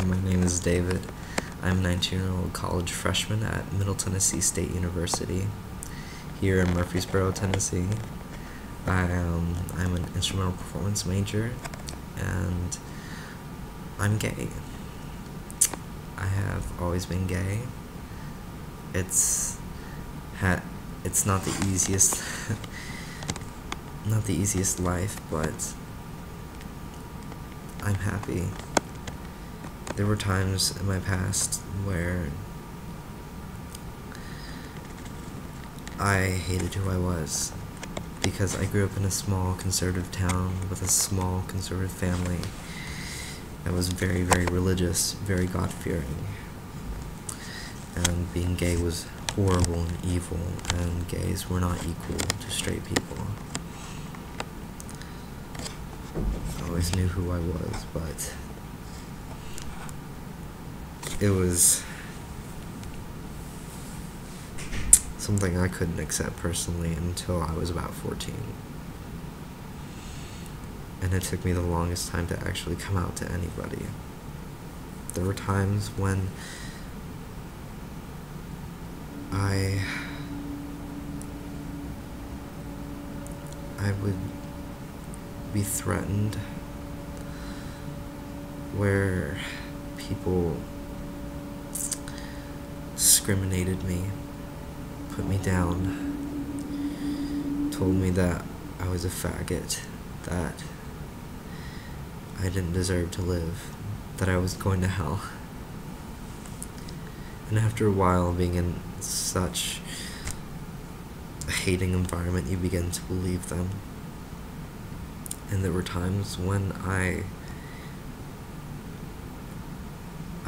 my name is David. I'm a 19-year-old college freshman at Middle Tennessee State University here in Murfreesboro, Tennessee. I'm an instrumental performance major, and I'm gay. I have always been gay. It's not the easiest not the easiest life, but I'm happy. There were times in my past where I hated who I was because I grew up in a small conservative town with a small conservative family that was very, very religious, very God-fearing. And being gay was horrible and evil, and gays were not equal to straight people. I always knew who I was, but it was something I couldn't accept personally until I was about 14. And it took me the longest time to actually come out to anybody. There were times when I would be threatened, where people discriminated me, put me down, told me that I was a faggot, that I didn't deserve to live, that I was going to hell. And after a while being in such a hating environment, you begin to believe them. And there were times when I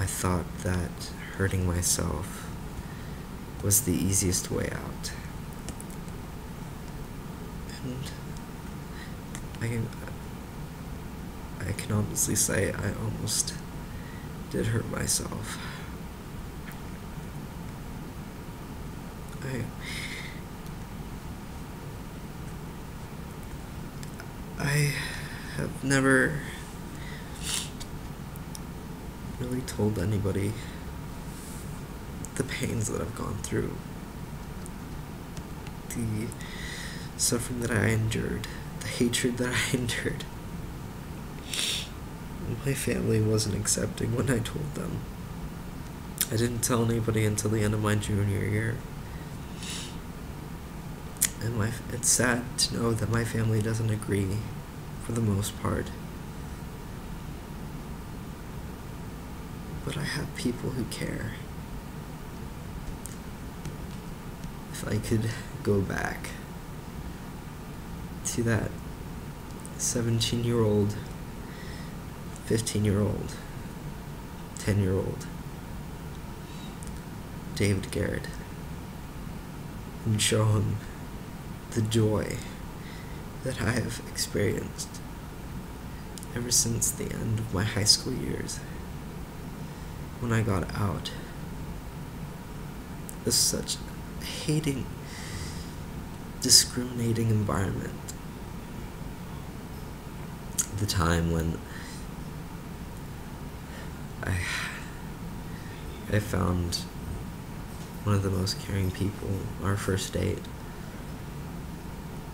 thought that hurting myself was the easiest way out. And I can honestly say I almost did hurt myself. I have never really told anybody the pains that I've gone through, the suffering that I endured, the hatred that I endured. My family wasn't accepting when I told them. I didn't tell anybody until the end of my junior year. And it's sad to know that my family doesn't agree for the most part. But I have people who care. If I could go back to that 17-year-old, 15-year-old, 10-year-old David Garrett and show him the joy that I have experienced ever since the end of my high school years, when I got out of such a hating, discriminating environment. The time when I found one of the most caring people, our first date.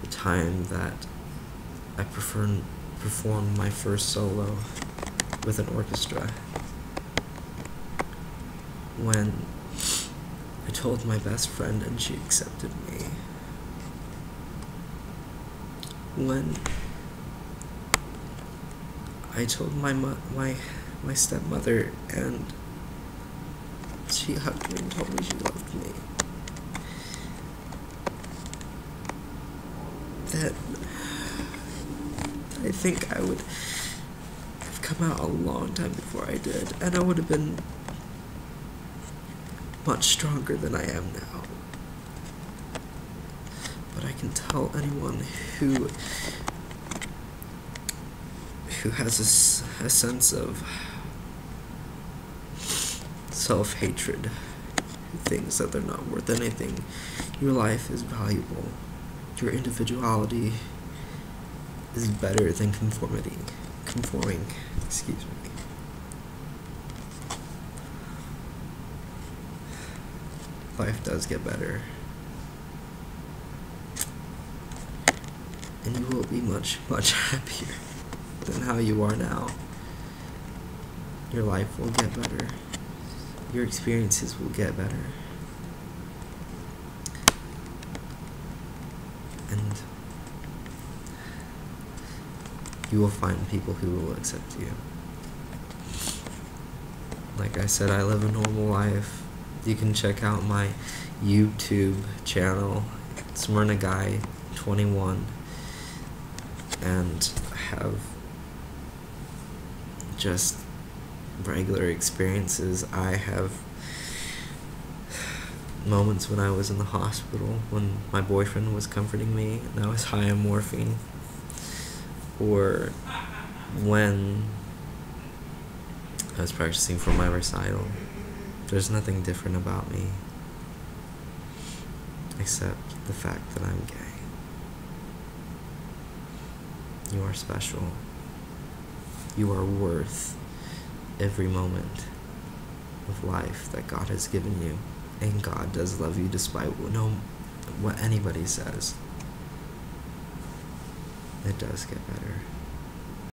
The time that I performed my first solo with an orchestra. When I told my best friend and she accepted me. When I told my stepmother and she hugged me and told me she loved me. That I think I would have come out a long time before I did, and I would have been much stronger than I am now. But I can tell anyone who has a sense of self-hatred, who thinks that they're not worth anything, your life is valuable. Your individuality is better than conforming. Excuse me. life does get better. And you will be much, much happier than how you are now. Your life will get better. Your experiences will get better. And you will find people who will accept you. Like I said, I live a normal life. You can check out my YouTube channel, Smyrna Guy 21, and have just regular experiences. I have moments when I was in the hospital, when my boyfriend was comforting me and I was high on morphine, or when I was practicing for my recital. There's nothing different about me except the fact that I'm gay. You are special. You are worth every moment of life that God has given you. And God does love you despite what anybody says. It does get better.